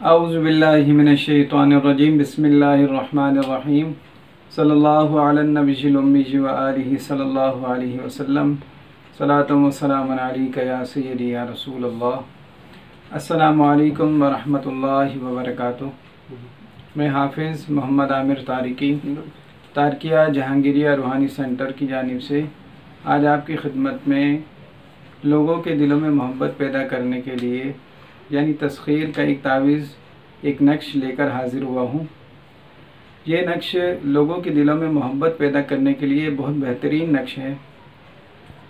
औज़ुबिल्लाहि मिनश्शैतानिर्रजीम बिस्मिल्लाहिर्रहमानिर्रहीम सल्लल्लाहु अला नबिय्यिल उम्मी व आलिहि सल्लल्लाहु अलैहि वसल्लम सलातुन व सलामुन अलैका या सय्यदी या रसूलल्लाह। अस्सलामु अलैकुम व रहमतुल्लाहि व बरकातुहू। मैं हाफिज़ मोहम्मद आमिर तारिकी तारकिया जहांगीरिया रूहानी सेंटर की जानिब से आज आपकी खिदमत में लोगों के दिलों में मोहब्बत पैदा करने के लिए यानी तस्खीर का एक तावीज़ एक नक्श लेकर हाज़िर हुआ हूँ। ये नक्श लोगों के दिलों में मोहब्बत पैदा करने के लिए बहुत बेहतरीन नक्श है।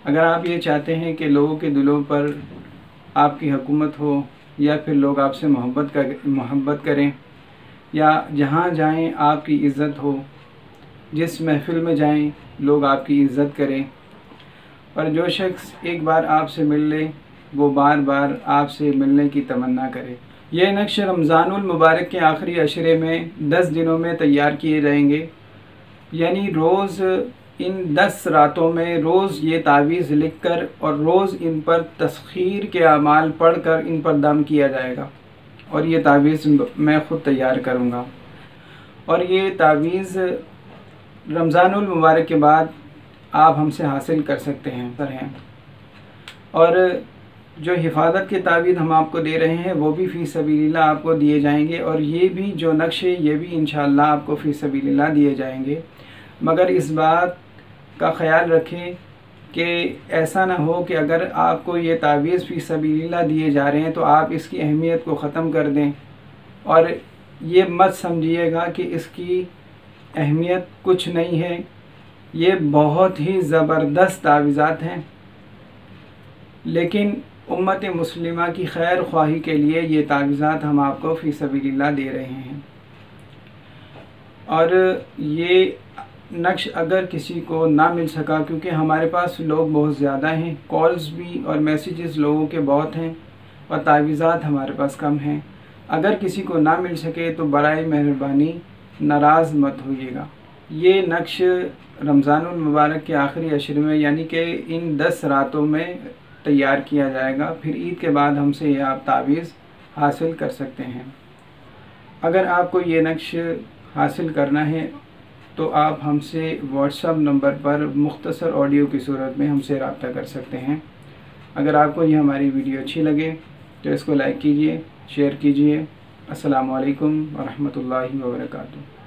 अगर आप ये चाहते हैं कि लोगों के दिलों पर आपकी हुकूमत हो या फिर लोग आपसे मोहब्बत करें या जहाँ जाएं आपकी इज़्ज़त हो, जिस महफ़िल में जाएं लोग आपकी इज़्ज़त करें और जो शख्स एक बार आपसे मिल ले वो बार बार आपसे मिलने की तमन्ना करे। ये नक्श रमज़ानुल मुबारक के आखिरी अशरे में 10 दिनों में तैयार किए जाएंगे। यानी रोज़ इन 10 रातों में रोज़ ये तावीज़ लिखकर और रोज़ इन पर तस्खीर के अमाल पढ़कर इन पर दम किया जाएगा और ये तावीज़ मैं ख़ुद तैयार करूँगा। और ये तावीज़ रमज़ानुल मुबारक के बाद आप हमसे हासिल कर सकते हैं। और जो हिफाजत के तावीज़ हम आपको दे रहे हैं वो भी फ़ी सबीलिल्लाह आपको दिए जाएंगे और ये भी जो नक्श है ये भी इंशाअल्लाह आपको फ़ी सबीलिल्लाह दिए जाएंगे। मगर इस बात का ख़याल रखें कि ऐसा ना हो कि अगर आपको ये तावीज़ फ़ी सबीलिल्लाह दिए जा रहे हैं तो आप इसकी अहमियत को ख़त्म कर दें और ये मत समझिएगा कि इसकी अहमियत कुछ नहीं है। ये बहुत ही ज़बरदस्त तावीज़ात हैं, लेकिन उम्मत मुस्लिमा की खैर ख्वाही के लिए ये तावीज़ात हम आपको फ़ी सबीलिल्लाह दे रहे हैं। और ये नक्श अगर किसी को ना मिल सका, क्योंकि हमारे पास लोग बहुत ज़्यादा हैं, कॉल्स भी और मैसेजेस लोगों के बहुत हैं और तावीज़ात हमारे पास कम हैं, अगर किसी को ना मिल सके तो बराए मेहरबानी नाराज़ मत होइएगा। ये नक्श रमज़ानुल मुबारक के आखिरी अशरे में यानी कि इन 10 रातों में तैयार किया जाएगा। फिर ईद के बाद हमसे ये आप तावीज़ हासिल कर सकते हैं। अगर आपको ये नक्श हासिल करना है तो आप हमसे व्हाट्सएप नंबर पर मुख्तसर ऑडियो की सूरत में हमसे रब्ता कर सकते हैं। अगर आपको ये हमारी वीडियो अच्छी लगे तो इसको लाइक कीजिए, शेयर कीजिए। अस्सलामु अलैकुम व रहमतुल्लाहि व बरकातुहू।